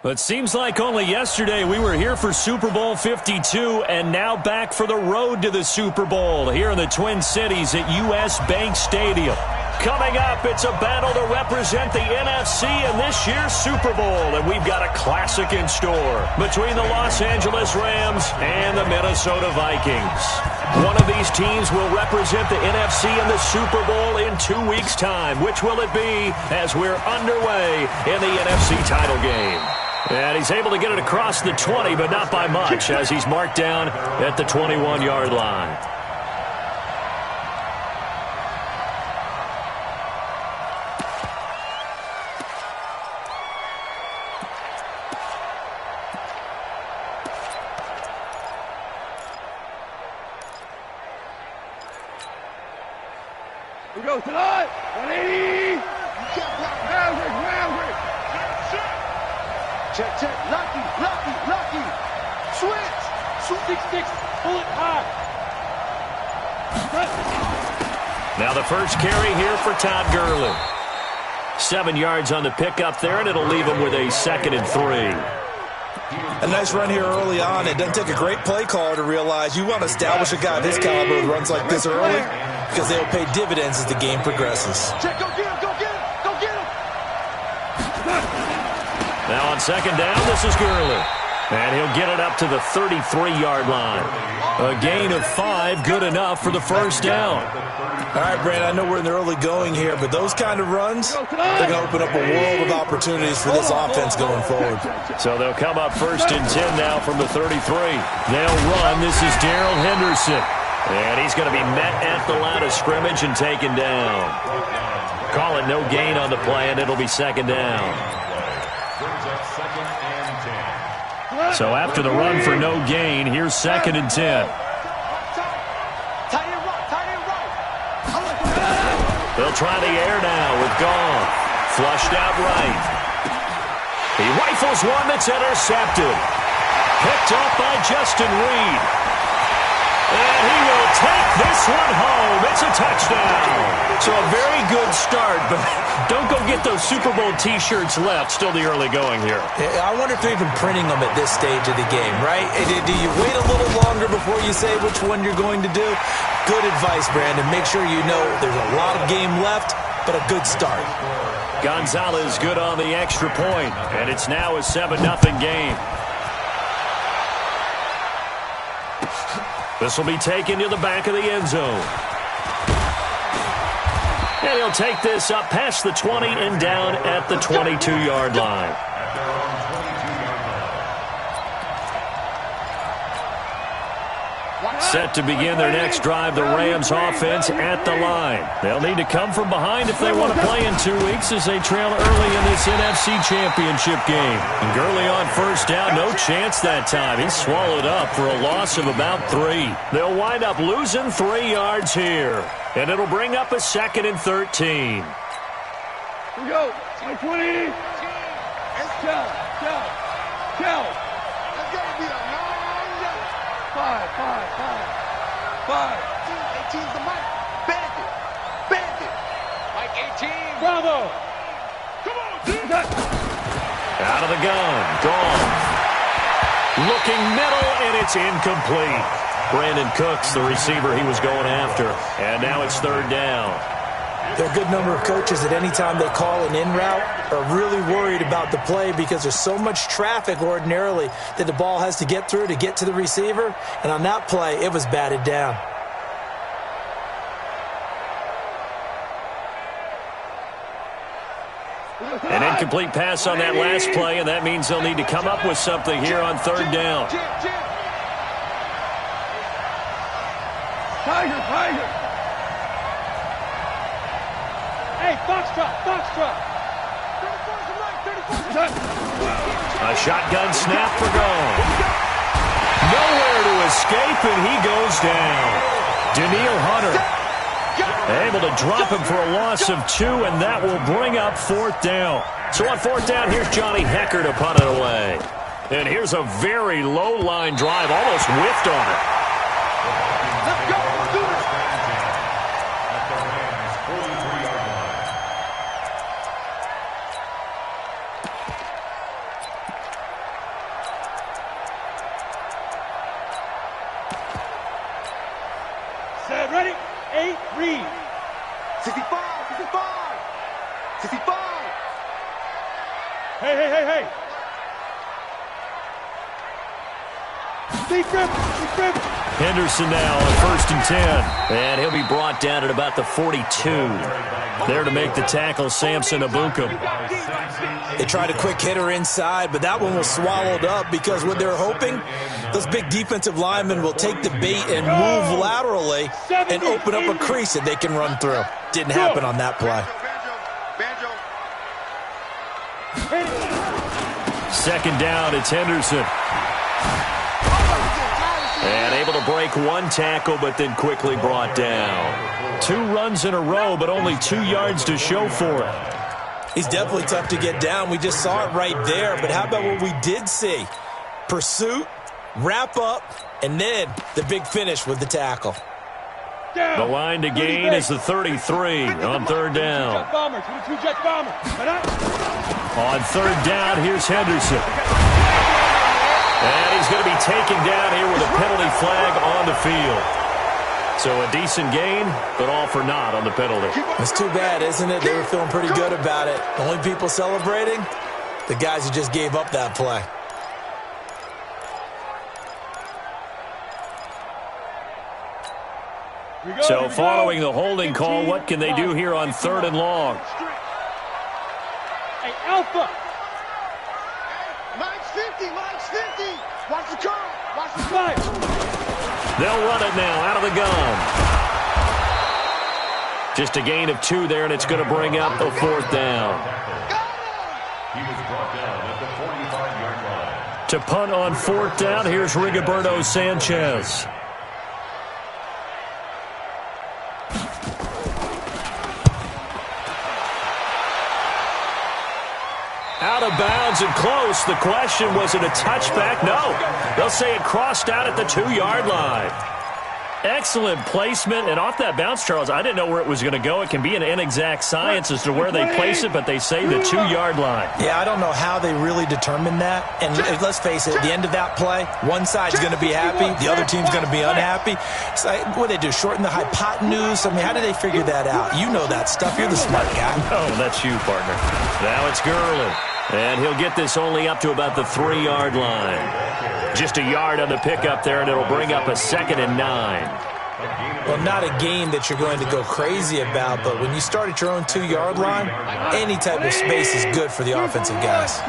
It seems like only yesterday we were here for Super Bowl 52 and now back for the road to the Super Bowl here in the Twin Cities at US Bank Stadium. Coming up, it's a battle to represent the NFC in this year's Super Bowl, and we've got a classic in store between the Los Angeles Rams and the Minnesota Vikings. One of these teams will represent the NFC in the Super Bowl in 2 weeks' time. Which will it be as we're underway in the NFC title game? And he's able to get it across the 20, but not by much, as he's marked down at the 21-yard line. We go tonight. 180. Maverick. Check. Lucky. Switch. Six. Pull it high. Now the first carry here for Todd Gurley. 7 yards on the pickup there, and it'll leave him with a 2nd and 3. A nice run here early on. It doesn't take a great play caller to realize you want to establish a guy of his caliber with runs like this early, because they'll pay dividends as the game progresses. Check, go get him. Now on 2nd down, this is Gurley. And he'll get it up to the 33-yard line. A gain of 5, good enough for the first down. All right, Brandon, I know we're in the early going here, but those kind of runs, they're going to open up a world of opportunities for this offense going forward. So they'll come up 1st and 10 now from the 33. They'll run. This is Darrell Henderson. And he's going to be met at the line of scrimmage and taken down. Call it no gain on the play, and it'll be 2nd down. So after the run for no gain, here's 2nd and 10. They'll try the air now with Goff. Flushed out right. He rifles one that's intercepted. Picked up by Justin Reed. And he will take this one home. It's a touchdown. So a very good start, but don't go get those Super Bowl T-shirts left. Still the early going here. I wonder if they're even printing them at this stage of the game, right? Do you wait a little longer before you say which one you're going to do? Good advice, Brandon. Make sure you know there's a lot of game left, but a good start. Gonzalez good on the extra point, and it's now a 7-0 game. This will be taken to the back of the end zone. And he'll take this up past the 20 and down at the 22-yard line. Set to begin their next drive, the Rams offense at the line. They'll need to come from behind if they want to play in 2 weeks as they trail early in this NFC Championship game. And Gurley on 1st down, no chance that time. He's swallowed up for a loss of about 3. They'll wind up losing 3 yards here. And it'll bring up a 2nd and 13. Here we go. 20. Count. That's got to be a long jump. 5. 18's the mic. Bandit. Mike 18. Bravo. Come on, dude. Out of the gun. Gone. Looking middle, and it's incomplete. Brandon Cooks, the receiver he was going after. And now it's 3rd down. There are a good number of coaches at any time they call an in route are really worried about the play because there's so much traffic ordinarily that the ball has to get through to get to the receiver. And on that play, it was batted down. An incomplete pass on that last play, and that means they'll need to come up with something here on 3rd down. Tiger. Hey, Foxtrot. 34's right. A shotgun snap for Goff. Nowhere to escape, and he goes down. Danielle Hunter able to drop him for a loss of 2, and that will bring up 4th down. So on 4th down, here's Johnny Hecker to punt it away. And here's a very low-line drive, almost whiffed on it. Let's go. Do this. Set, ready, 8, read. 65, 65, 65. Hey. Deep grip. Henderson now on 1st and 10. And he'll be brought down at about the 42. There to make the tackle, Samson Abukum. They tried a quick hitter inside, but that one was swallowed up because what they're hoping, those big defensive linemen will take the bait and move laterally and open up a crease that they can run through. Didn't happen on that play. Second down, it's Henderson. And able to break one tackle, but then quickly brought down. 2 runs in a row, but only 2 yards to show for it. He's definitely tough to get down. We just saw it right there, but how about what we did see? Pursuit, wrap up, and then the big finish with the tackle. The line to gain is the 33 on 3rd down. On 3rd down, here's Henderson. And he's going to be taken down here with a penalty flag on the field. So a decent gain, but all for naught on the penalty. It's too bad, isn't it? They were feeling pretty good about it. The only people celebrating, the guys who just gave up that play. So following the holding call, what can they do here on 3rd and long? Hey, Alpha. Mike's 50. Watch the curl. Watch the Slide. They'll run it now out of the gun. Just a gain of 2 there, and it's going to bring up a 4th down. He was brought down at the 45-yard line. To punt on 4th down, here's Rigoberto Sanchez. Out of bounds and close. The question, was it a touchback? No. They'll say it crossed out at the 2-yard line. Excellent placement. And off that bounce, Charles, I didn't know where it was going to go. It can be an inexact science as to where they place it, but they say the 2-yard line. Yeah, I don't know how they really determined that. And let's face it, at the end of that play, one side's going to be happy, the other team's going to be unhappy. It's like, what do they do, shorten the hypotenuse? I mean, how did they figure that out? You know that stuff. You're the smart guy. Oh, that's you, partner. Now it's Gurley. And he'll get this only up to about the 3-yard line. Just a yard on the pickup there, and it'll bring up a 2nd and 9. Well, not a game that you're going to go crazy about, but when you start at your own 2-yard line, any type of space is good for the offensive guys.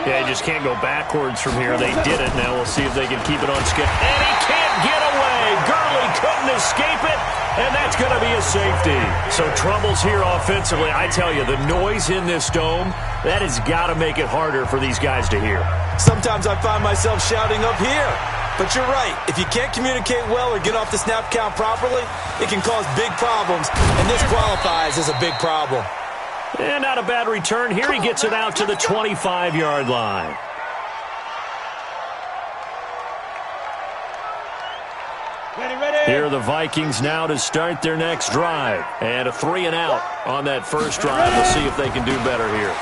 Yeah, you just can't go backwards from here. They did it. Now we'll see if they can keep it on schedule. And he can't get away. Gurley couldn't escape it, and that's going to be a safety. So troubles here offensively. I tell you, the noise in this dome, that has got to make it harder for these guys to hear. Sometimes I find myself shouting up here. But you're right. If you can't communicate well or get off the snap count properly, it can cause big problems, and this qualifies as a big problem. And not a bad return here. He gets it out to the 25-yard line. Ready. Here are the Vikings now to start their next drive. And a 3-and-out on that first drive. We'll see if they can do better here.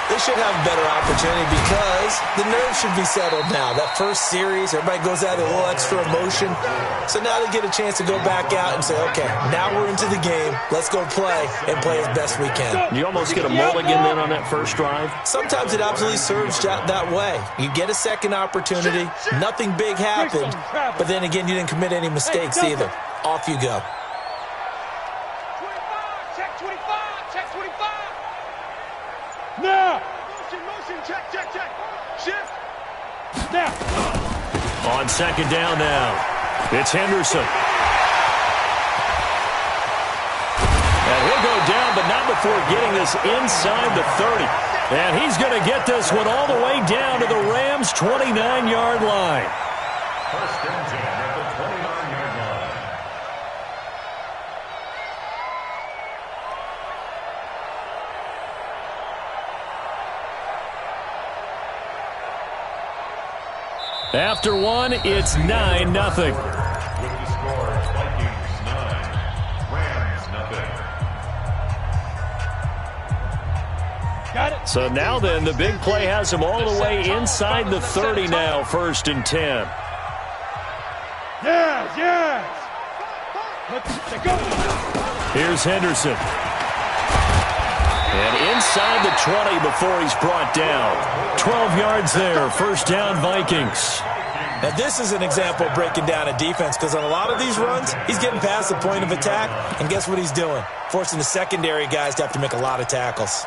They should have a better opportunity because the nerves should be settled now. That first series, everybody goes out with a little extra emotion. So now they get a chance to go back out and say, okay, now we're into the game. Let's go play and play as best we can. You almost get a mulligan then on that first drive? Sometimes it absolutely serves that way. You get a second opportunity. Nothing big happened. But then again, you didn't commit any mistakes either. Off you go. Now. motion, check. Shift. Now. On 2nd down now, it's Henderson. And he'll go down, but not before getting this inside the 30. And he's going to get this one all the way down to the Rams' 29-yard line. First and 10 at the 29-yard line. After one, it's 9-0. With the score, Vikings 9, Rams 0. Got it. So now then, the big play has him all the way inside the 30 now, 1st and 10. Yes. Here's Henderson. And inside the 20 before he's brought down. 12 yards there. First down, Vikings. Now, this is an example of breaking down a defense because on a lot of these runs, he's getting past the point of attack, and guess what he's doing? Forcing the secondary guys to have to make a lot of tackles.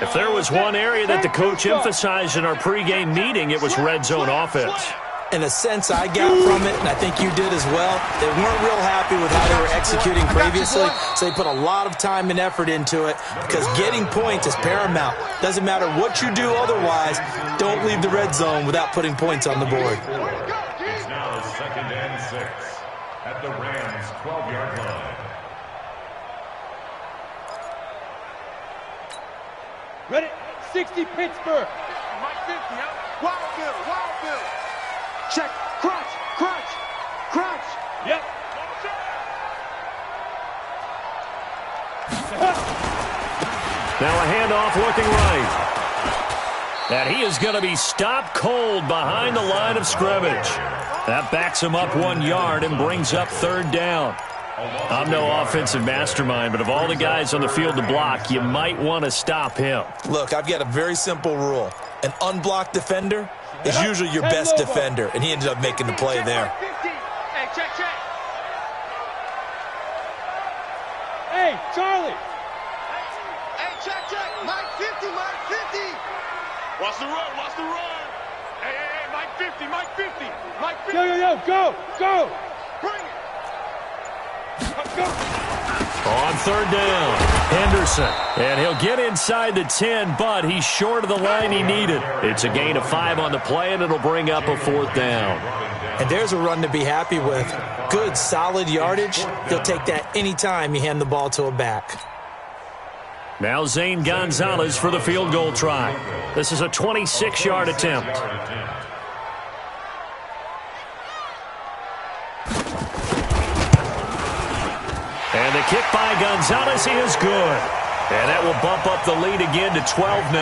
If there was one area that the coach emphasized in our pregame meeting, it was red zone offense. In a sense I got from it, and I think you did as well, they weren't real happy with how they were executing previously, so they put a lot of time and effort into it because getting points is paramount. Doesn't matter what you do otherwise, don't leave the red zone without putting points on the board. It's now 2nd and 6 at the Rams' 12-yard line. Ready? 60 Pittsburgh. Mike 50, Wild Bill. Check. Crunch. Yep. Now a handoff looking right. And he is going to be stopped cold behind the line of scrimmage. That backs him up 1 yard and brings up 3rd down. I'm no offensive mastermind, but of all the guys on the field to block, you might want to stop him. Look, I've got a very simple rule. An unblocked defender is usually your best defender, and he ended up making the play there. Hey, check. Hey, Charlie. Hey, check. Mike 50. Watch the run. Hey, Mike 50. Yo, go. Bring it. Go. On 3rd down, Henderson. And he'll get inside the 10, but he's short of the line he needed. It's a gain of 5 on the play, and it'll bring up a 4th down. And there's a run to be happy with. Good, solid yardage. He'll take that anytime you hand the ball to a back. Now Zane Gonzalez for the field goal try. This is a 26-yard attempt. And the kick by Gonzalez is good. And that will bump up the lead again to 12-0.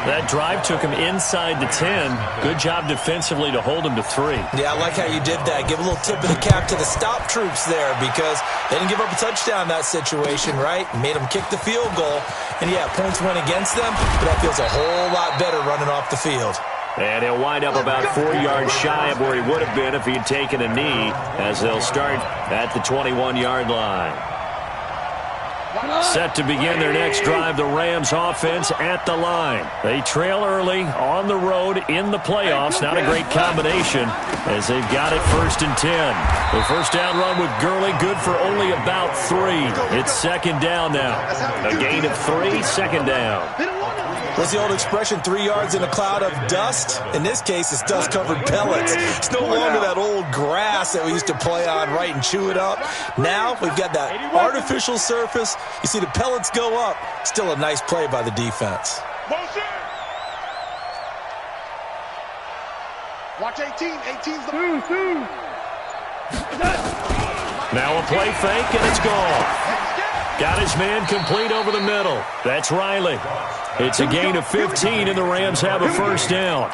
That drive took him inside the 10. Good job defensively to hold him to 3. Yeah, I like how you did that. Give a little tip of the cap to the stop troops there because they didn't give up a touchdown in that situation, right? Made them kick the field goal. And, yeah, points went against them, but that feels a whole lot better running off the field. And he'll wind up about 4 yards shy of where he would have been if he had taken a knee, as they'll start at the 21-yard line. Set to begin their next drive, the Rams offense at the line. They trail early on the road in the playoffs. Not a great combination as they've got it 1st and 10. The first down run with Gurley, good for only about 3. It's 2nd down now. A gain of 3, 2nd down. What's the old expression, 3 yards in a cloud of dust? In this case, it's dust-covered pellets. It's no longer that old grass that we used to play on, right, and chew it up. Now we've got that artificial surface. You see the pellets go up. Still a nice play by the defense. Watch 18. 18's the... Now a play fake, and it's gone. Got his man complete over the middle. That's Riley. It's a gain of 15, and the Rams have a first down.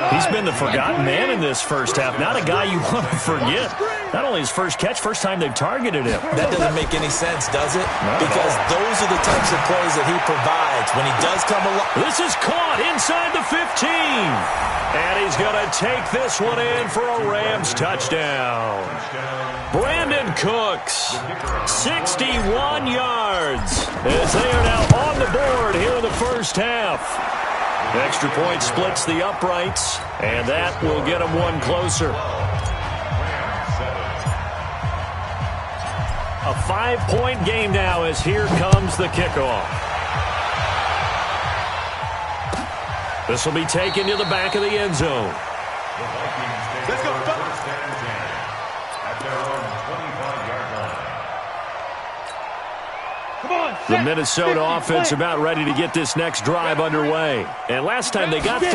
He's been the forgotten man in this first half. Not a guy you want to forget. Not only his first catch, first time they've targeted him. That doesn't make any sense, does it? Because those are the types of plays that he provides. When he does come along. This is caught inside the 15. And he's going to take this one in for a Rams touchdown. Brandon Cooks, 61 yards, as they are now on the board here in the first half. Extra point splits the uprights, and that will get them one closer. A 5-point game now as here comes the kickoff. This will be taken to the back of the end zone. Let's go, at their own 25-yard line. Come on, The Minnesota offense about ready to get this next drive underway. And last time they got 3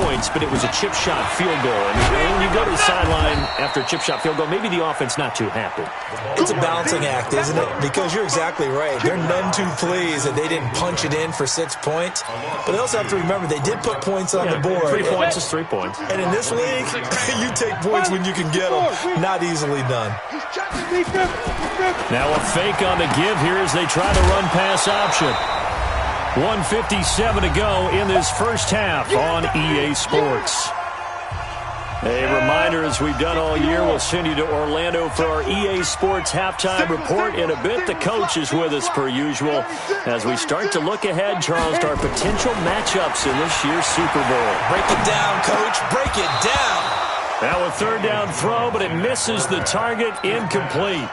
points, but it was a chip shot field goal. And when you go to the sideline after a chip shot field goal, maybe the offense not too happy. It's a balancing act, isn't it? Because you're exactly right. They're none too pleased that they didn't punch it in for 6 points. But they also have to remember they did put points on the board. 3 points is 3 points. And in this league, you take points when you can get them. Not easily done. Now a fake on the give here as they try the run-pass option. 1:57 to go in this first half on EA Sports. A reminder, as we've done all year, we'll send you to Orlando for our EA Sports halftime report. In a bit, the coach is with us per usual as we start to look ahead, Charles, to our potential matchups in this year's Super Bowl. Break it down, Coach. Break it down. Now a third down throw, but it misses the target, incomplete.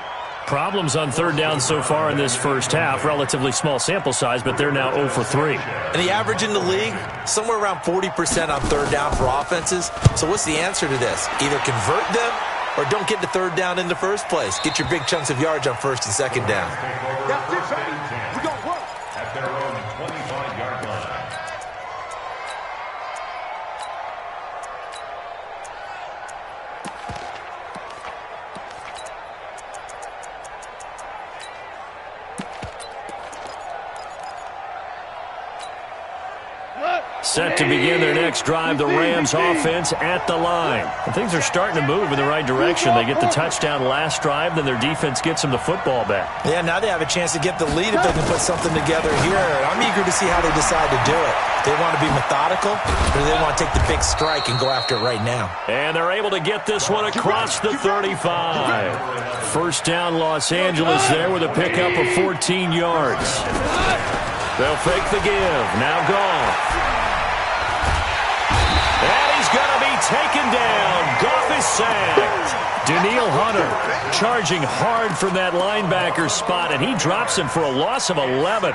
Problems on third down so far in this first half. Relatively small sample size, but they're now 0 for 3. And the average in the league, somewhere around 40% on third down for offenses. So what's the answer to this? Either convert them or don't get to third down in the first place. Get your big chunks of yards on first and second down. That's it, baby. We don't work. At their own 25-yard line. Set to begin their next drive, the Rams offense at the line. And things are starting to move in the right direction. They get the touchdown last drive, then their defense gets them the football back. Yeah, now they have a chance to get the lead if they can put something together here. I'm eager to see how they decide to do it. They want to be methodical, or do they want to take the big strike and go after it right now? And they're able to get this one across the 35. First down, Los Angeles there with a pickup of 14 yards. They'll fake the give. Now Goff. And he's going to be taken down. Goff is sacked. Danielle Hunter charging hard from that linebacker spot, and he drops him for a loss of 11.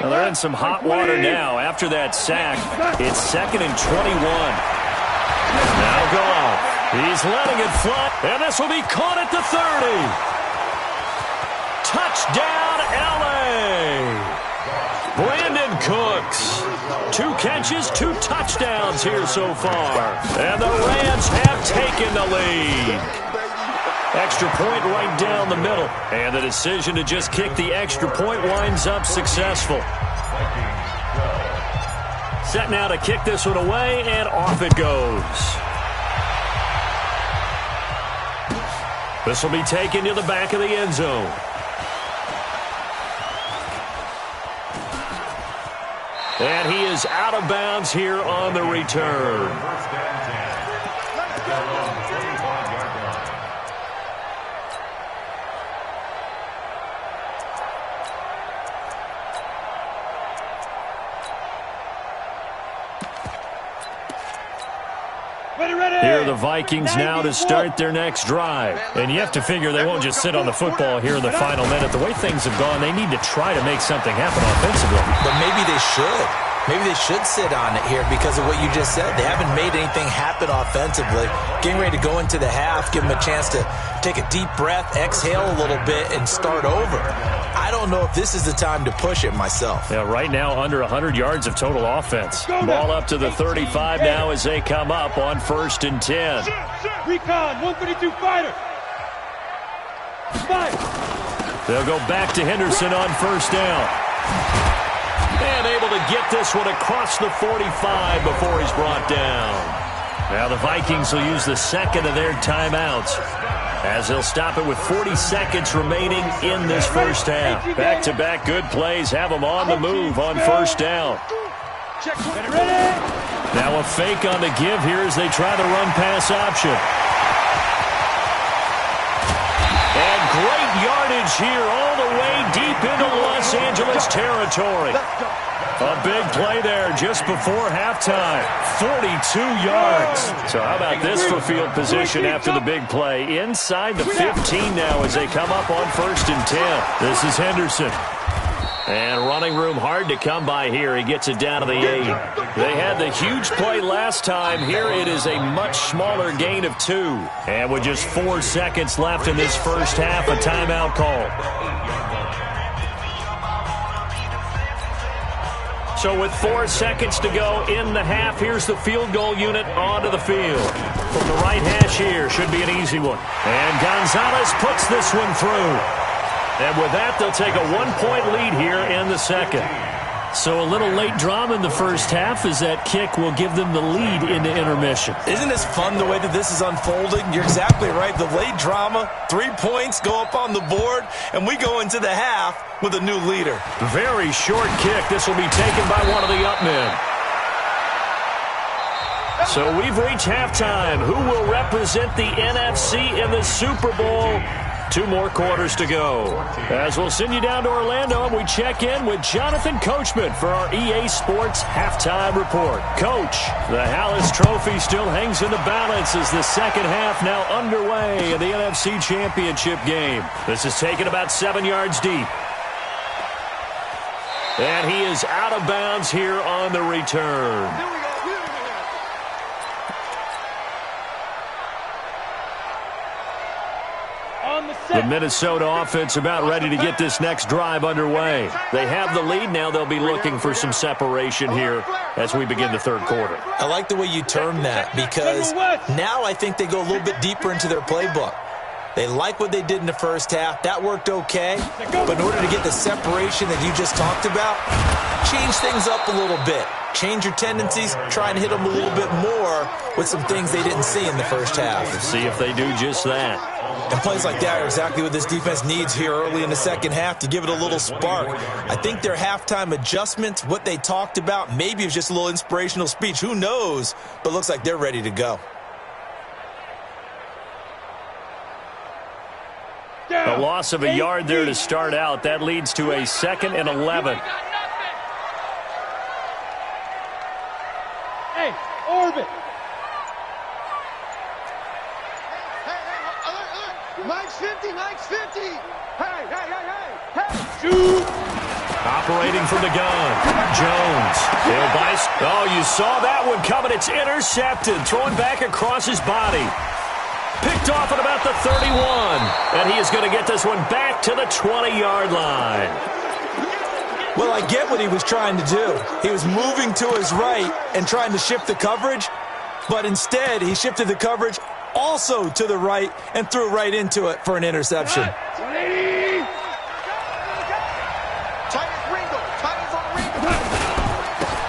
Well, they're in some hot water now. After that sack, it's 2nd and 21. Now Goff. He's letting it fly, and this will be caught at the 30. Touchdown, L.A. Brandon Cooks. 2 catches, 2 touchdowns here so far. And the Rams have taken the lead. Extra point right down the middle. And the decision to just kick the extra point winds up successful. Set now to kick this one away, and off it goes. This will be taken to the back of the end zone. And he is out of bounds here on the return. Here are the Vikings now to start their next drive. And you have to figure they won't just sit on the football here in the final minute. The way things have gone, they need to try to make something happen offensively. But maybe they should. Maybe they should sit on it here because of what you just said. They haven't made anything happen offensively. Getting ready to go into the half, give them a chance to take a deep breath, exhale a little bit, and start over. I don't know if this is the time to push it myself. Yeah, right now under 100 yards of total offense. Ball up to the 35 now as they come up on 1st and 10. Recon, 132 fighter. They'll go back to Henderson on 1st down. And able to get this one across the 45 before he's brought down. Now the Vikings will use the 2nd of their timeouts as they'll stop it with 40 seconds remaining in this first half. Back-to-back good plays have them on the move on 1st down. Now a fake on the give here as they try the run-pass option. And great yardage here all the way deep into Los Angeles territory. A big play there just before halftime. 42 yards. So how about this for field position after the big play? Inside the 15 now as they come up on 1st and 10. This is Henderson. And running room hard to come by here. He gets it down to the 8. They had the huge play last time. Here it is a much smaller gain of 2. And with just 4 seconds left in this first half, a timeout call. So with 4 seconds to go in the half, here's the field goal unit onto the field. From the right hash here, should be an easy one. And Gonzalez puts this one through. And with that, they'll take a 1-point lead here in the second. So a little late drama in the first half as that kick will give them the lead into intermission. Isn't this fun the way that this is unfolding? You're exactly right. The late drama, 3 points go up on the board, and we go into the half with a new leader. Very short kick. This will be taken by one of the up men. So we've reached halftime. Who will represent the NFC in the Super Bowl? 2 more quarters to go. As we'll send you down to Orlando, and we check in with Jonathan Coachman for our EA Sports Halftime Report. Coach, the Hallis Trophy still hangs in the balance as the second half now underway in the NFC Championship game. This is taken about 7 yards deep. And he is out of bounds here on the return. The Minnesota offense about ready to get this next drive underway. They have the lead now. They'll be looking for some separation here as we begin the third quarter. I like the way you term that because now I think they go a little bit deeper into their playbook. They like what they did in the first half. That worked okay. But in order to get the separation that you just talked about, change things up a little bit. Change your tendencies. Try and hit them a little bit more with some things they didn't see in the first half. Let's see if they do just that. And plays like that are exactly what this defense needs here early in the second half to give it a little spark. I think their halftime adjustments, what they talked about, maybe it was just a little inspirational speech. Who knows? But it looks like they're ready to go. A loss of a yard there to start out. That leads to a 2nd and 11. Hey, orbit. Mike's 50, Mike's 50. Hey. Shoot. Operating from the gun. Jones. He'll buy. Oh, you saw that one coming. It's intercepted. Throwing back across his body. Picked off at about the 31. And he is going to get this one back to the 20-yard line. Well, I get what he was trying to do. He was moving to his right and trying to shift the coverage, but instead he shifted the coverage also to the right and threw right into it for an interception.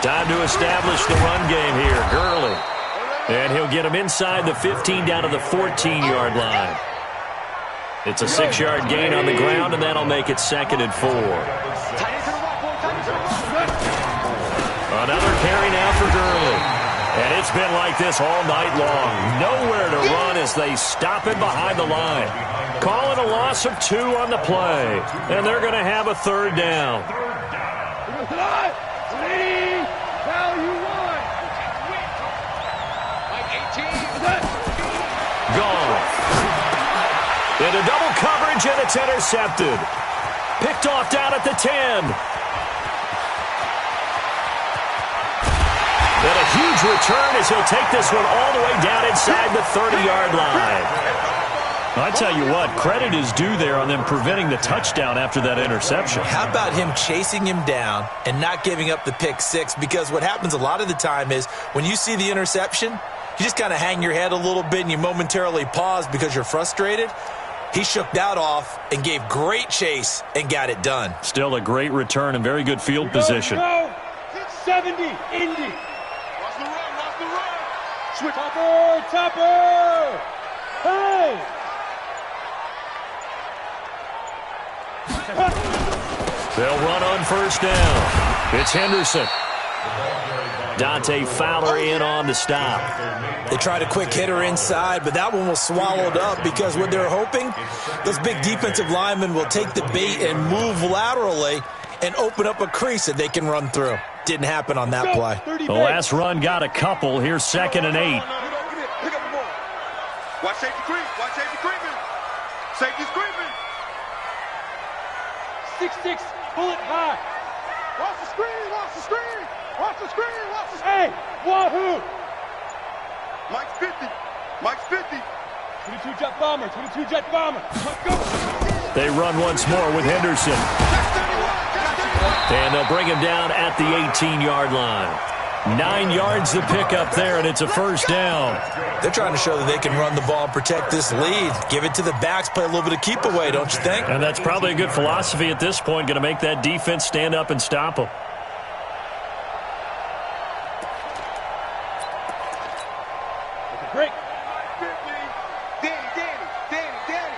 Time to establish the run game here. Gurley. And he'll get him inside the 15 down to the 14-yard line. It's a 6-yard gain on the ground, and that'll make it 2nd and 4. Another carry now for Gurley. And it's been like this all night long. Nowhere to run as they stop him behind the line. Calling a loss of 2 on the play. And they're going to have a 3rd down. Gone. Into double coverage, and it's intercepted. Picked off down at the 10. And a huge return as he'll take this one all the way down inside the 30-yard line. I tell you what, credit is due there on them preventing the touchdown after that interception. How about him chasing him down and not giving up the pick 6? Because what happens a lot of the time is when you see the interception, you just kind of hang your head a little bit and you momentarily pause because you're frustrated. He shook that off and gave great chase and got it done. Still a great return and very good field position. 70, Indy. Watch the run. Switch. Topper. Hey. They'll run on 1st down. It's Henderson. Dante Fowler in on the stop. They tried a quick hitter inside, but that one was swallowed up because what they're hoping, those big defensive linemen will take the bait and move laterally and open up a crease that they can run through. Didn't happen on that play. The last run got a couple. Here's 2nd and 8. Watch safety creep. Watch safety creeping. Safety's creeping. 6-6, bullet high. the screen! Watch the screen! Watch the screen! Hey! Wahoo! Mike's 50. Mike's 50. 22 jet bomber. 22 jet bomber. Let's go. They run once more with Henderson. And they'll bring him down at the 18-yard line. 9 yards to pick up there, and it's a first down. They're trying to show that they can run the ball and protect this lead. Give it to the backs, play a little bit of keep away, don't you think? And that's probably a good philosophy at this point, going to make that defense stand up and stop them. Break. Danny.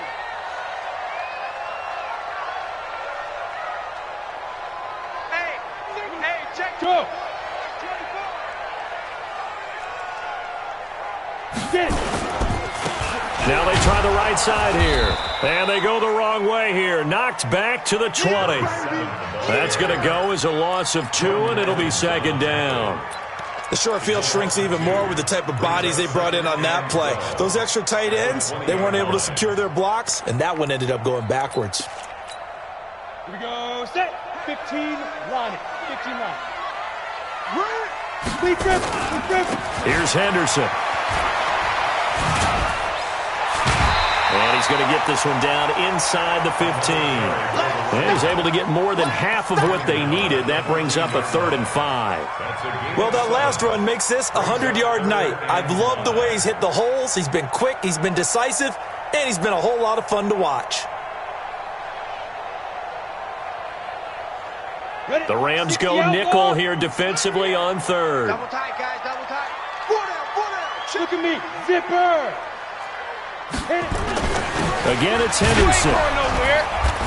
Hey, check. Go. Now they try the right side here. And they go the wrong way here. Knocked back to the 20. That's going to go as a loss of 2, and it'll be second down. The short field shrinks even more with the type of bodies they brought in on that play. Those extra tight ends, they weren't able to secure their blocks, and that one ended up going backwards. Here we go. Set. 15 line. 15 line. Lead grip. Here's Henderson. And he's going to get this one down inside the 15. And he's able to get more than half of what they needed. That brings up a 3rd and 5. Well, that last run makes this a 100-yard night. I've loved the way he's hit the holes. He's been quick, he's been decisive, and he's been a whole lot of fun to watch. The Rams go nickel here defensively on 3rd. Double tight, guys, double tight. 4 down. Look at me. Zipper. Again, it's Henderson.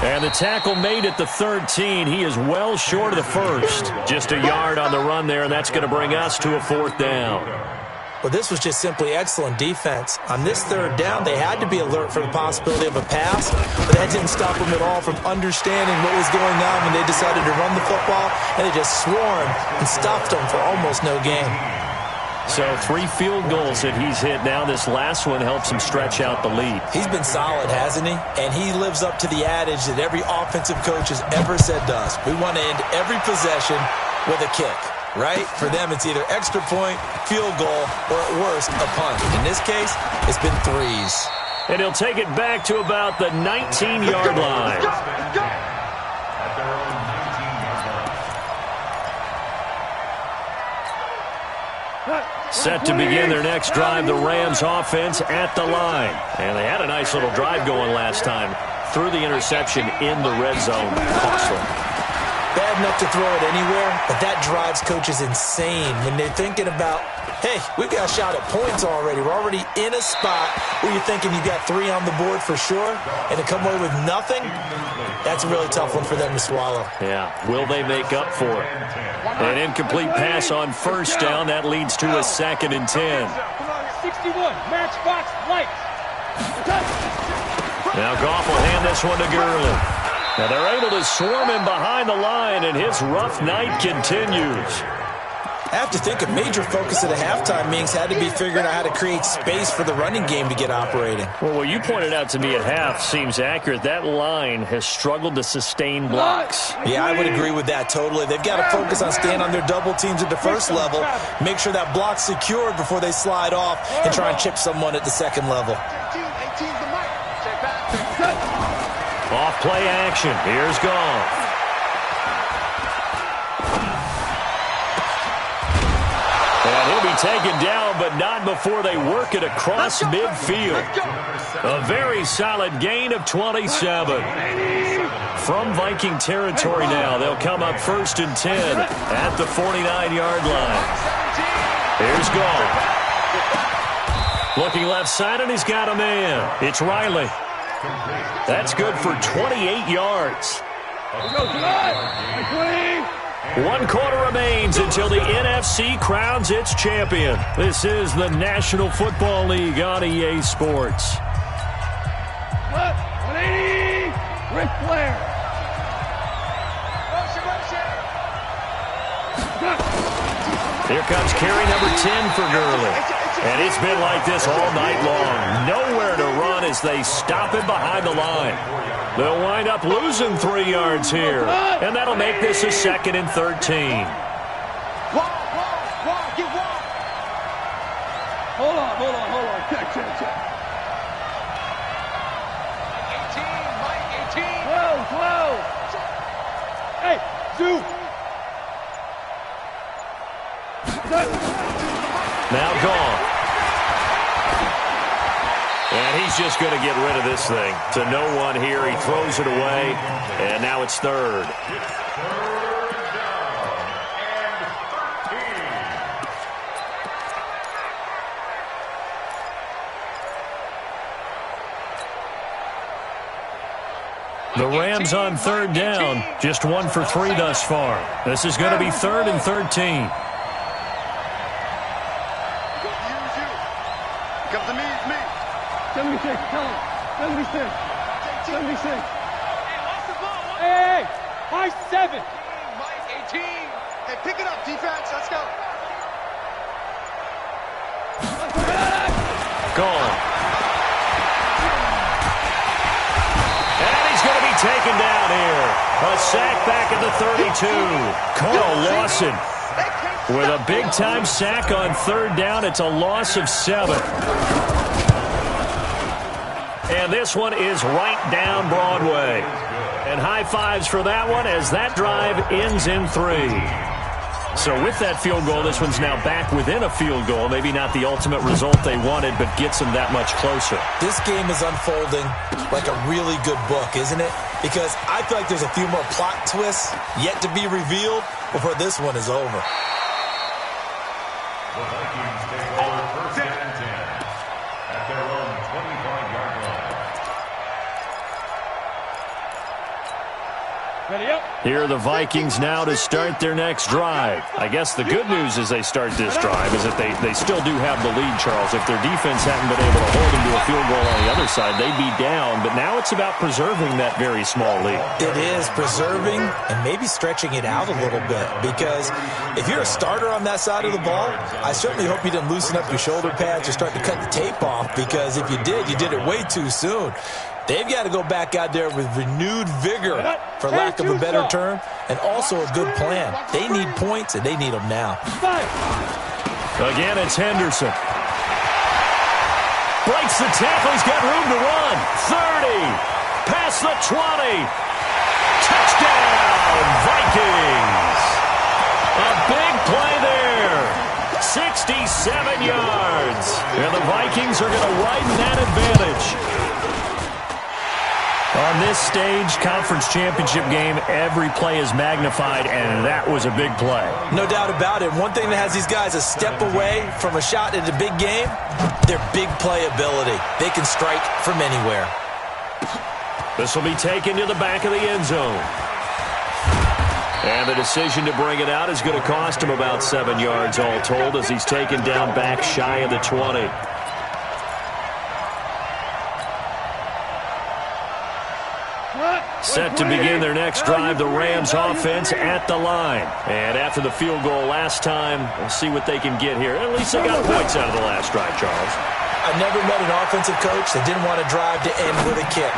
And the tackle made at the 13. He is well short of the first. Just a yard on the run there, and that's going to bring us to a 4th down. Well, this was just simply excellent defense. On this 3rd down, they had to be alert for the possibility of a pass, but that didn't stop them at all from understanding what was going on when they decided to run the football, and they just swarmed and stopped them for almost no gain. So 3 field goals that he's hit now. This last one helps him stretch out the lead. He's been solid, hasn't he? And he lives up to the adage that every offensive coach has ever said to us. We want to end every possession with a kick, right? For them, it's either extra point, field goal, or at worst, a punt. In this case, it's been 3s. And he'll take it back to about the 19-yard line. Set to begin their next drive, the Rams offense at the line. And they had a nice little drive going last time. Threw the interception in the red zone. Costly. Bad enough to throw it anywhere, but that drives coaches insane when they're thinking about, hey, we've got a shot at points already. We're already in a spot where you're thinking you got 3 on the board for sure, and to come away with nothing, that's a really tough one for them to swallow. Yeah, will they make up for it? An incomplete pass on 1st down. That leads to a 2nd and 10. 61, matchbox lights. Now Goff will hand this one to Gurley. Now they're able to swarm him behind the line, and his rough night continues. I have to think a major focus at a halftime meetings had to be figuring out how to create space for the running game to get operating. Well, what you pointed out to me at half seems accurate. That line has struggled to sustain blocks. Yeah, I would agree with that totally. They've got to focus on staying on their double teams at the first level, make sure that block's secured before they slide off and try and chip someone at the second level. Off play action. Here's Goff. And he'll be taken down, but not before they work it across midfield. A very solid gain of 27. From Viking territory now, they'll come up 1st and 10 at the 49-yard line. Here's Goff. Looking left side, and he's got a man. It's Riley. That's good for 28 yards. 1 quarter remains until the NFC crowns its champion. This is the National Football League on EA Sports. 180, Ric Flair. Here comes carry number 10 for Gurley. And it's been like this all night long. Nowhere to run as they stop him behind the line. They'll wind up losing 3 yards here. And that'll make this a 2nd and 13. Wall, get wall. Hold on. Check. 18, Mike, 18. Whoa. Hey, Zoo. Now gone. And he's just going to get rid of this thing. To no one here. He throws it away. And now it's third. The Rams on third down. Just 1 for 3 thus far. This is going to be 3rd and 13. Come to me, it's me. 76, tell him. 76. 76. Hey, watch the ball. Hey, high 7. Mike, 18. Hey, pick it up, defense. Let's go. Gone. And he's going to be taken down here. A sack back at the 32. Carl Lawson with a big-time sack on third down. It's a loss of 7. And this one is right down Broadway. And high fives for that one as that drive ends in 3. So with that field goal, this one's now back within a field goal. Maybe not the ultimate result they wanted, but gets them that much closer. This game is unfolding like a really good book, isn't it? Because I feel like there's a few more plot twists yet to be revealed before this one is over. The Vikings take over first and 10 at their own 25-yard line. Ready up. Here are the Vikings now to start their next drive. I guess the good news as they start this drive is that they still do have the lead, Charles. If their defense hadn't been able to hold them to a field goal on the other side, they'd be down. But now it's about preserving that very small lead. It is preserving and maybe stretching it out a little bit, because if you're a starter on that side of the ball, I certainly hope you didn't loosen up your shoulder pads or start to cut the tape off, because if you did it way too soon. They've got to go back out there with renewed vigor, for lack of a better term, and also a good plan. They need points, and they need them now. Again, it's Henderson. Breaks the tackle. He's got room to run. 30. Past the 20. Touchdown, Vikings. A big play there. 67 yards. And the Vikings are going to widen that advantage. On this stage, conference championship game, every play is magnified, and that was a big play. No doubt about it. One thing that has these guys a step away from a shot at a big game, their big play ability. They can strike from anywhere. This will be taken to the back of the end zone. And the decision to bring it out is going to cost him about 7 yards all told, as he's taken down back shy of the 20. Set to begin their next drive, the Rams offense at the line. And after the field goal last time, we'll see what they can get here. At least they got points out of the last drive, Charles. I never met an offensive coach that didn't want to drive to end with a kick.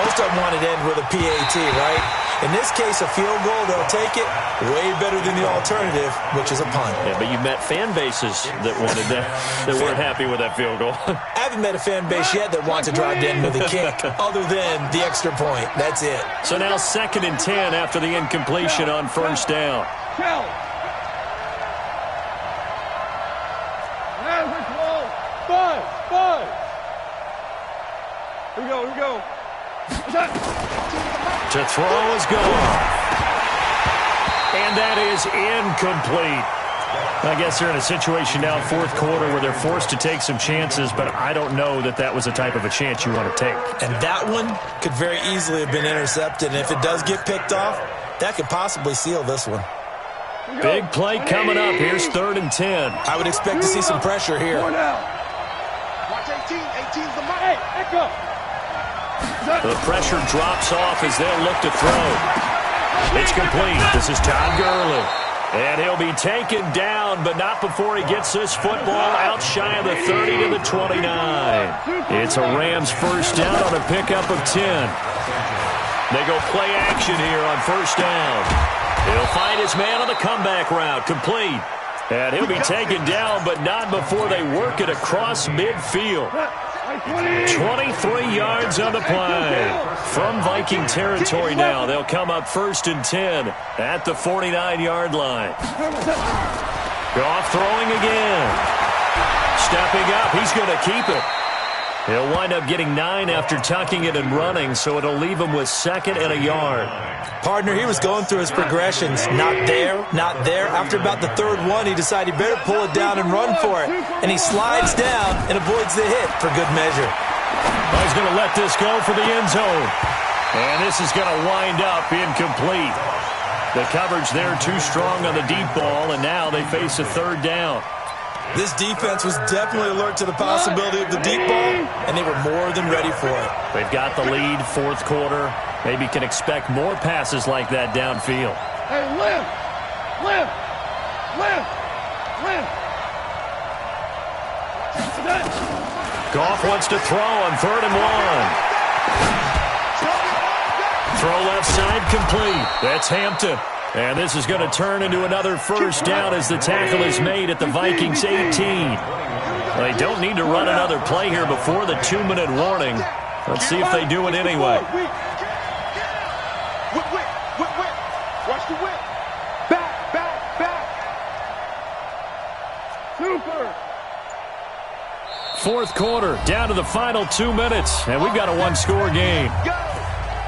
Most of them wanted to end with a PAT, right? In this case, a field goal, they'll take it. Way better than the alternative, which is a punt. Yeah, but you met fan bases that wanted that weren't happy with that field goal. I haven't met a fan base yet that wants to drive to end with a kick, other than the extra point. That's it. So now 2nd and 10 after the incompletion on first down. Five. Here we go. To throw is gone. And that is incomplete. I guess they're in a situation now, fourth quarter, where they're forced to take some chances, but I don't know that that was the type of a chance you want to take. And that one could very easily have been intercepted, and if it does get picked off, that could possibly seal this one. Big play coming up. Here's 3rd and 10. I would expect to see some pressure here. Watch 18. 18's the mark. Hey, echo. The pressure drops off as they'll look to throw. It's complete. This is Todd Gurley. And he'll be taken down, but not before he gets this football out shy of the 30 to the 29. It's a Rams first down on a pickup of 10. They go play action here on first down. He'll find his man on the comeback route. Complete. And he'll be taken down, but not before they work it across midfield. 23 yards on the play. From Viking territory now, they'll come up 1st and 10 at the 49-yard line. Goff throwing again. Stepping up, he's going to keep it. He'll wind up getting 9 after tucking it and running, so it'll leave him with 2nd and a yard. Partner, he was going through his progressions. Not there, not there. After about the 3rd one, he decided he better pull it down and run for it. And he slides down and avoids the hit for good measure. Well, he's going to let this go for the end zone. And this is going to wind up incomplete. The coverage there too strong on the deep ball, and now they face a 3rd down. This defense was definitely alert to the possibility of the deep ball, and they were more than ready for it. They've got the lead, 4th quarter. Maybe can expect more passes like that downfield. Hey, Lim! Goff wants to throw on 3rd and 1. Throw left side complete. That's Hampton. And this is going to turn into another 1st down as the tackle is made at the Vikings 18. They don't need to run another play here before the 2-minute warning. Let's see if they do it anyway. Whip. Watch the whip. Back. Super. 4th quarter, down to the final 2 minutes, and we've got a 1-score game.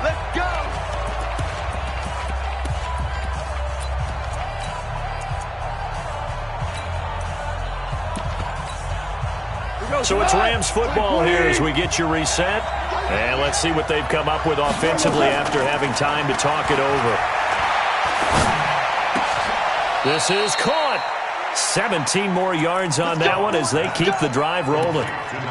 Let's go. So it's Rams football here as we get you reset. And let's see what they've come up with offensively after having time to talk it over. This is caught. 17 more yards on that one as they keep the drive rolling.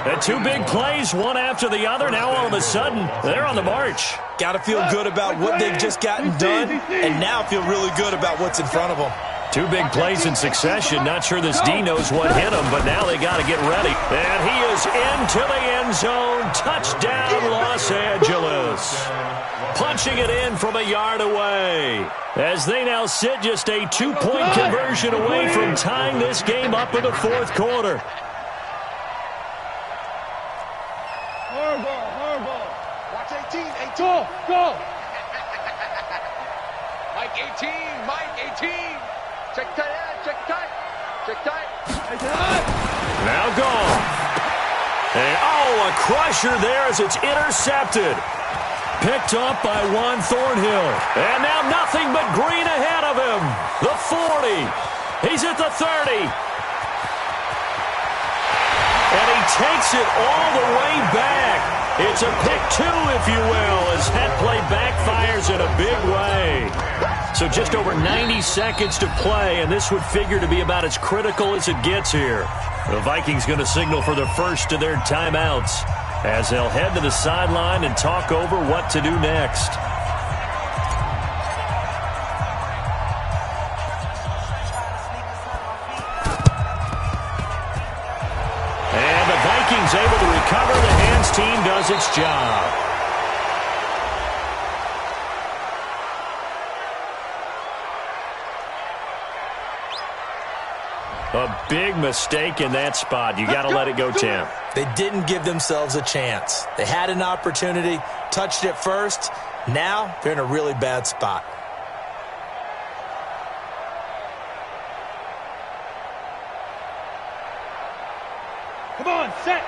And 2 big plays, one after the other. Now all of a sudden, they're on the march. Got to feel good about what they've just gotten done, and now feel really good about what's in front of them. 2 big plays in succession. Not sure this D knows what hit him, but now they got to get ready. And he is into the end zone. Touchdown, Los Angeles. Punching it in from a yard away. As they now sit just a 2-point conversion away from tying this game up in the 4th quarter. Horrible. Watch 18. Go. Mike 18. Check tight. Now gone. And a crusher there as it's intercepted. Picked up by Juan Thornhill. And now nothing but green ahead of him. The 40. He's at the 30. And he takes it all the way back. It's a pick 2, if you will, as that play backfires in a big way. So just over 90 seconds to play, and this would figure to be about as critical as it gets here. The Vikings going to signal for the first of their timeouts as they'll head to the sideline and talk over what to do next. And the Vikings able to recover. The hands team does its job. A big mistake in that spot. You got to let it go, Tim. They didn't give themselves a chance. They had an opportunity, touched it first. Now they're in a really bad spot. Come on, set.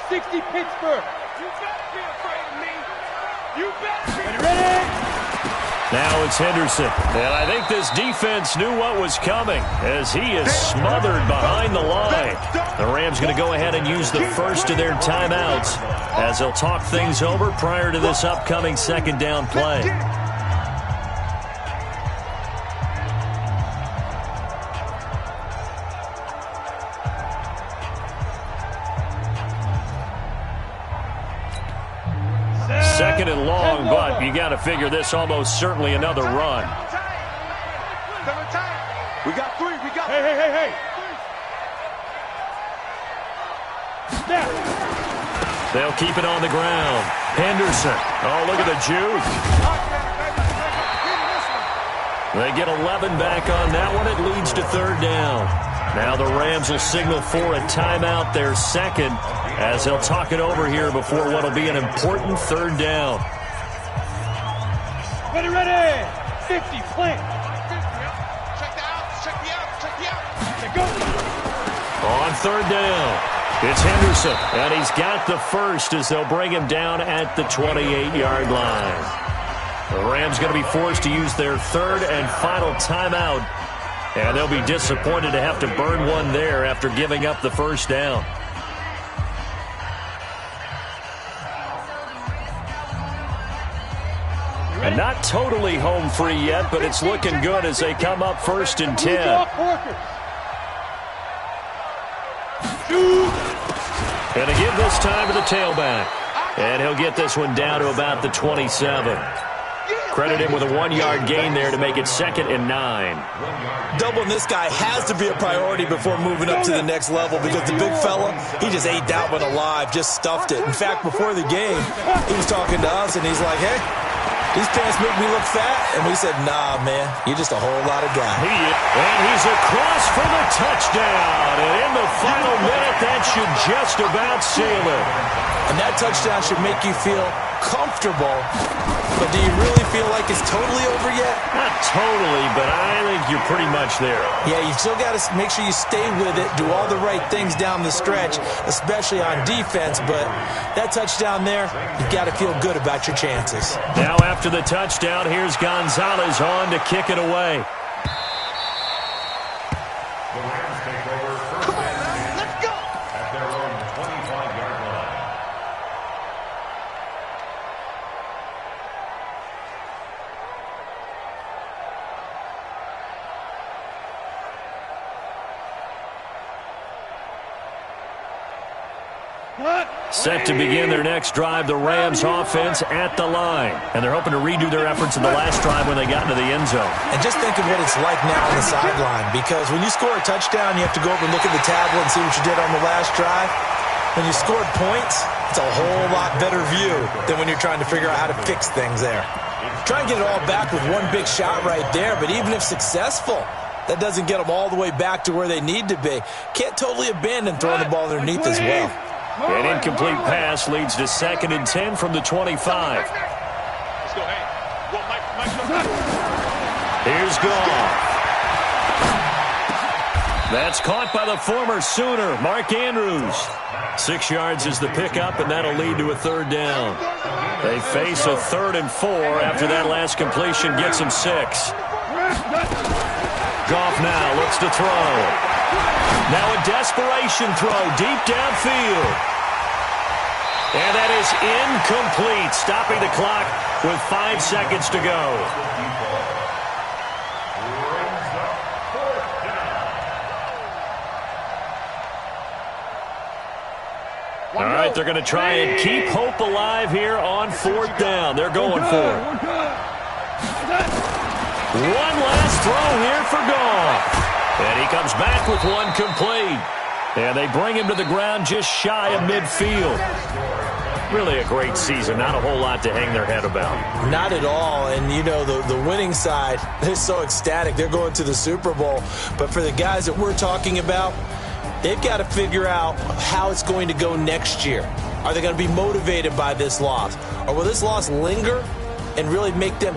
60 Pittsburgh. You better be afraid of me. You better be ready. Now it's Henderson. And I think this defense knew what was coming as he is smothered behind the line. The Rams going to go ahead and use the first of their timeouts as they'll talk things over prior to this upcoming 2nd down play. Second and long, but you got to figure this almost certainly another run. We got 3. Hey. Snap. They'll keep it on the ground. Henderson. Oh, look at the juke. They get 11 back on that one. It leads to third down. Now the Rams will signal for a timeout, their second, as they'll talk it over here before what will be an important third down. Ready, ready. 50, plant. Check the out, check the out, check the out. Okay, go. On third down, it's Henderson, and he's got the first as they'll bring him down at the 28-yard line. The Rams going to be forced to use their third and final timeout, and they'll be disappointed to have to burn one there after giving up the first down. And not totally home free yet, but it's looking good as they come up 1st and 10. Going to give this time to the tailback. And he'll get this one down to about the 27. Credit him with a 1-yard gain there to make it 2nd and 9. Doubling this guy has to be a priority before moving up to the next level because the big fella, he just ate that one alive, just stuffed it. In fact, before the game, he was talking to us, and he's like, hey, these pants make me look fat. And we said, nah, man, you're just a whole lot of guy. And he's across for the touchdown. And in the final minute, that should just about seal it. And that touchdown should make you feel comfortable. But do you really feel like it's totally over yet? Not totally, but I think you're pretty much there. Yeah, you still got to make sure you stay with it, do all the right things down the stretch, especially on defense. But that touchdown there, you've got to feel good about your chances. Now after the touchdown, here's Gonzalez on to kick it away. The Rams take over first and 10 at their own 25-yard line. Set to begin their next drive, the Rams offense at the line. And they're hoping to redo their efforts in the last drive when they got into the end zone. And just think of what it's like now on the sideline, because when you score a touchdown, you have to go over and look at the tablet and see what you did on the last drive. When you scored points, it's a whole lot better view than when you're trying to figure out how to fix things there. Try and get it all back with one big shot right there, but even if successful, that doesn't get them all the way back to where they need to be. Can't totally abandon throwing the ball underneath as well. An incomplete pass leads to 2nd and 10 from the 25. Let's go, hey. Well, Mike. Here's Goff. That's caught by the former Sooner, Mark Andrews. 6 yards is the pickup, and that'll lead to a third down. They face a 3rd and 4 after that last completion gets them 6. Goff now looks to throw. Now a desperation throw deep downfield. And that is incomplete, stopping the clock with 5 seconds to go. All right, they're going to try and keep hope alive here on 4th down. They're going for it. One last throw here for Goff. And he comes back with one complete. And they bring him to the ground just shy of midfield. Really a great season. Not a whole lot to hang their head about. Not at all. And, you know, the winning side, they're so ecstatic. They're going to the Super Bowl. But for the guys that we're talking about, they've got to figure out how it's going to go next year. Are they going to be motivated by this loss? Or will this loss linger and really make them,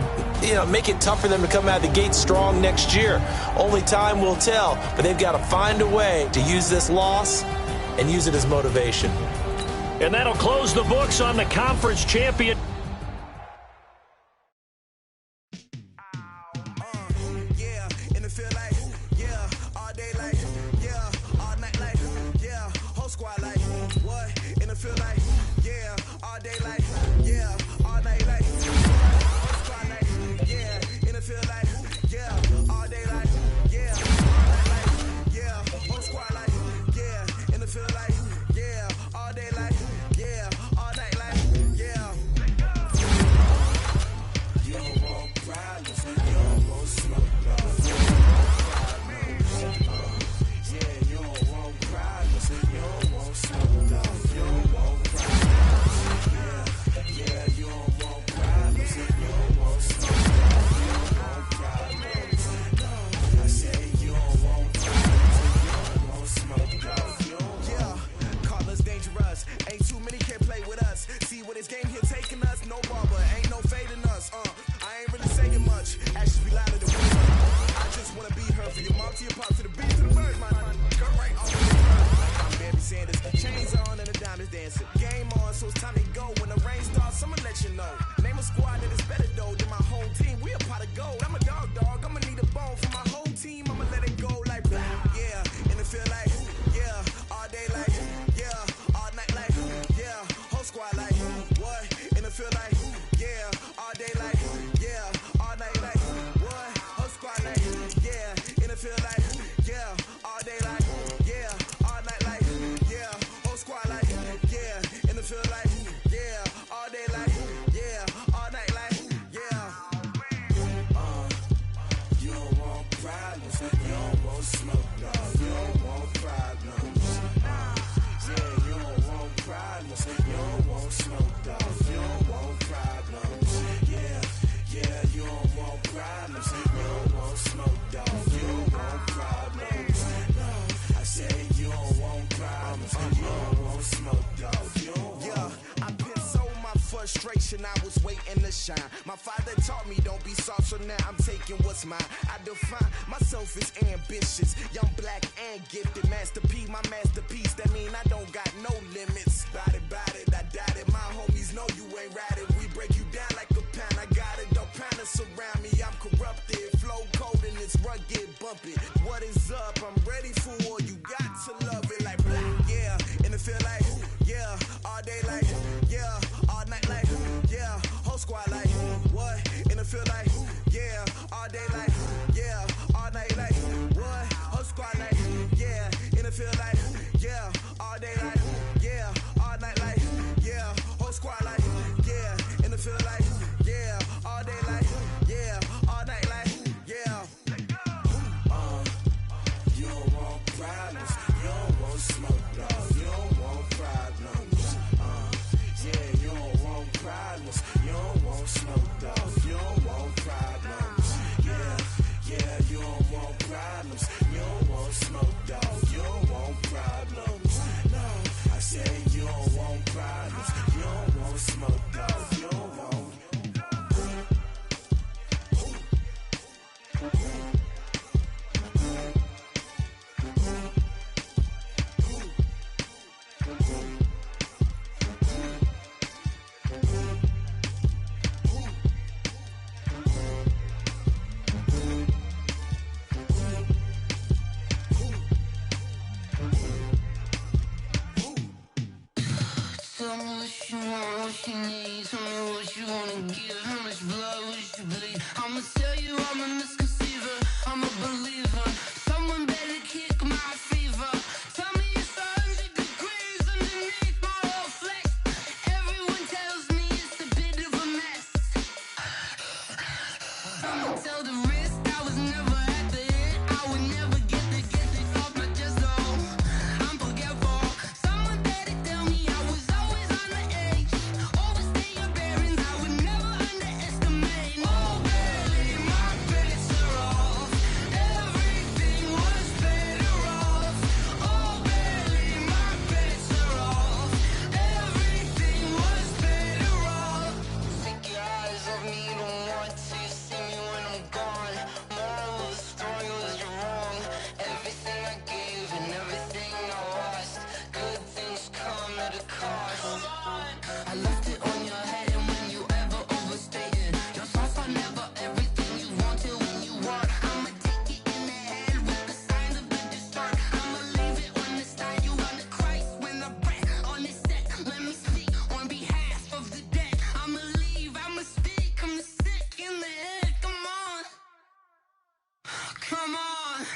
make it tough for them to come out of the gate strong next year? Only time will tell. But they've got to find a way to use this loss and use it as motivation. And that'll close the books on the conference champion. You don't want smoke, dog. You don't want problems. Yeah, you don't want problems. You don't want smoke, dog. You don't want problems. Yeah, you don't want problems. You don't want smoke, dog. You don't want problems. No, I said you don't want problems. You don't want smoke, dog. You don't want. I've been so my frustration, I was waiting to shine. My father taught me don't be soft, so now I'm taking what's mine. I define myself as ambitious, young, black, and gifted. Master P, my masterpiece. That mean I don't got no limits. Bout it, I doubt it. My homies know you ain't ratted. We break you down like a pound. I got it, don't pound to surround me. I'm corrupted, flow cold and it's rugged, bumpy. What is up? I'm ready for war. You got to love it like black, yeah. And it feel like, yeah, all day like, yeah, all night like, yeah, whole squad like, what? And it feel like, yeah, all day like, yeah, all night like, what? Whole squad like, yeah, and it feel like, yeah, all day like, yeah, all night like, yeah, whole squad like, yeah, and it feel like, yeah, all day like, yeah, all night like, yeah. You don't want problems. You don't want smoke, dog. You don't want problems. Yeah, you don't want problems. You don't want smoke, dog. You don't want problems. Yeah, you don't want problems. You don't want smoke, dog. You don't want problems. No, I said you don't want problems. You don't want smoke, dog. You don't want. Tell me what you want, what you need. Tell me what you wanna give. How much blood would you bleed? I'ma tell you I'm a misconceiver. I'm a believer. Someone better kick my fever. Tell me it's 100 degrees underneath my whole flesh. Everyone tells me it's a bit of a mess. I'ma tell the risk I was never at the hit. I would never get it off my chest though. I'm forgetful. Someone better tell me I was always on the edge. Overstay your bearings, I would never underestimate. Oh baby, my bets are off. Everything was better off. Oh baby, my bets are off. Everything was better off. Take your eyes off me, don't want to see me when I'm gone. Moral of the story was you're wrong. Everything I gave and everything I lost. Good things come at a cost. I left it on your head, and when you ever overstay it, your thoughts are never everything you wanted when you want. I'ma take it in the head with the signs of the distort. I'ma leave it on the side. You on the Christ when I breath on this set. Let me speak on behalf of the dead. I'ma leave, I'ma speak. I'm the sick in the head. Come on, come on.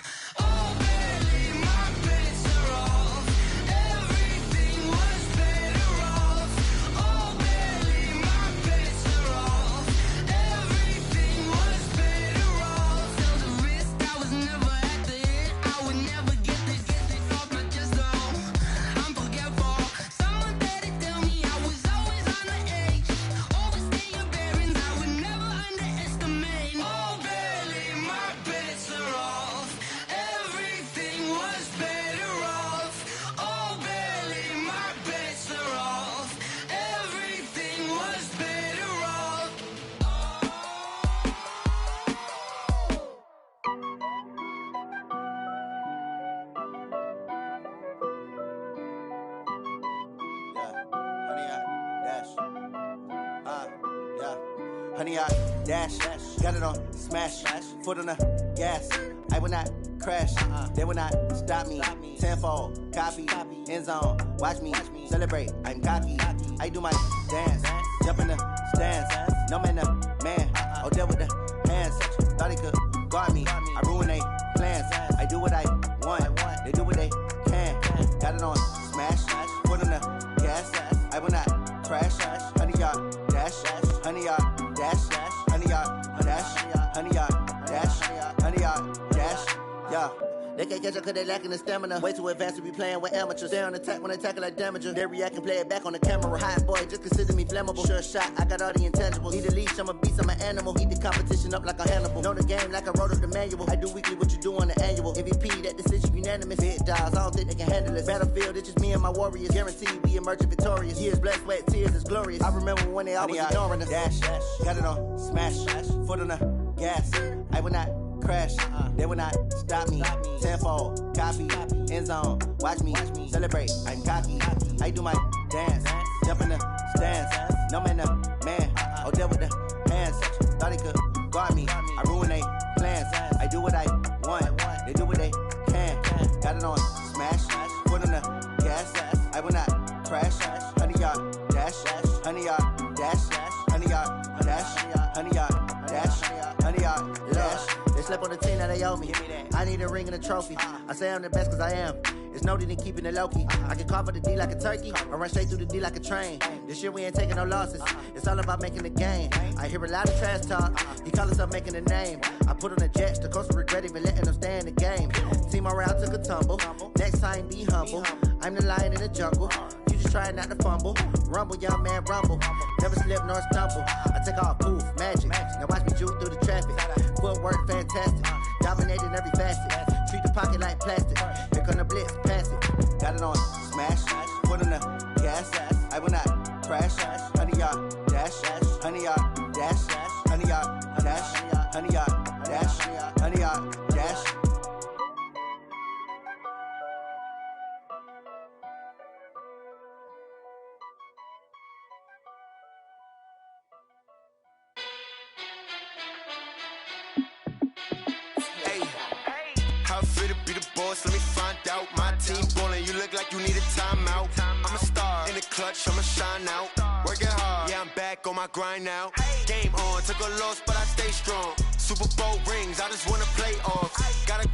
Oh baby, my bets are off. Everything was better off. Oh baby, my bets are off. Everything was better off. Tell the risk I was never at the hit. I would never get it off my chest though. I'm forgetful. Someone better tell me I was always on the edge. Overstay your bearings, I would never underestimate. Oh baby, my bets are off. Everything was better off. Oh baby, my bets are off. Everything was better off. Honey, I dash, got it on smash, foot on the gas. I will not crash, they will not stop me. Tenfold, copy, end zone, watch me celebrate. I'm cocky, I do my dance, jump in the stands. No man, man, oh there with the hands. Thought he could guard me, I ruin they plans. I do what I want, they do what they can. Got it on smash, foot on the gas. I will not crash, honey, y'all dash, honey, y'all dash, honey, y'all dash, honey, y'all dash, honey, y'all dash, yeah. They can't catch up cause they lacking the stamina. Way too advanced to be playing with amateurs. Stay on attack when they tackle like damager. They react and play it back on the camera. Hot boy, just consider me flammable. Sure shot, I got all the intangibles. Need a leash, I'm a beast, I'm an animal. Eat the competition up like a Hannibal. Know the game like I wrote up the manual. I do weekly what you do on the annual. MVP, that decision unanimous. Big dogs, I don't think they can handle it. Battlefield, it's just me and my warriors. Guaranteed we emerging victorious. Years, blood, sweat, tears, is glorious. I remember when they always ignoring us. Dash, got it on, smash, foot on the gas. I will not crash, they will not stop me. Tenfold, copy, end zone, watch me celebrate. I'm cocky, I do my dance, jump in the stands. No man, man, oh there with the hands. Thought he could guard me, I ruin they plans. I do what I want, they do what they can. Got it on, smash, foot on the gas. I will not crash, 100-yard dash, 100-yard dash, 100-yard dash, 100-yard dash, 100-yard dash. They slept on the team that they owe me. I need a ring and a trophy. I say I'm the best cause I am. It's noted in keeping it low-key. I can call for the D like a turkey, or run straight through the D like a train. This year we ain't taking no losses. It's all about making the game. I hear a lot of trash talk. He call himself making a name. I put on the Jets. The coach will regret even letting them stay in the game. Team morale took a tumble. Next time be humble. I'm the lion in the jungle. You just trying not to fumble. Rumble, young man, rumble. Never slip nor stumble. I take off, poof, magic. Now watch me juke through the traffic. Footwork fantastic. Dominating every facet. Treat the pocket like plastic. Here come the blitz, pass it. Got it on, smash. Foot on the gas. I will not crash. 100-yard dash. 100-yard dash. 100-yard dash. 100-yard dash. 100-yard dash. Let me find out. My team ballin', you look like you need a timeout. I'm a star in the clutch, I'ma shine out. Working hard, yeah, I'm back on my grind now. Game on, took a loss, but I stay strong. Super Bowl rings, I just wanna play off. Gotta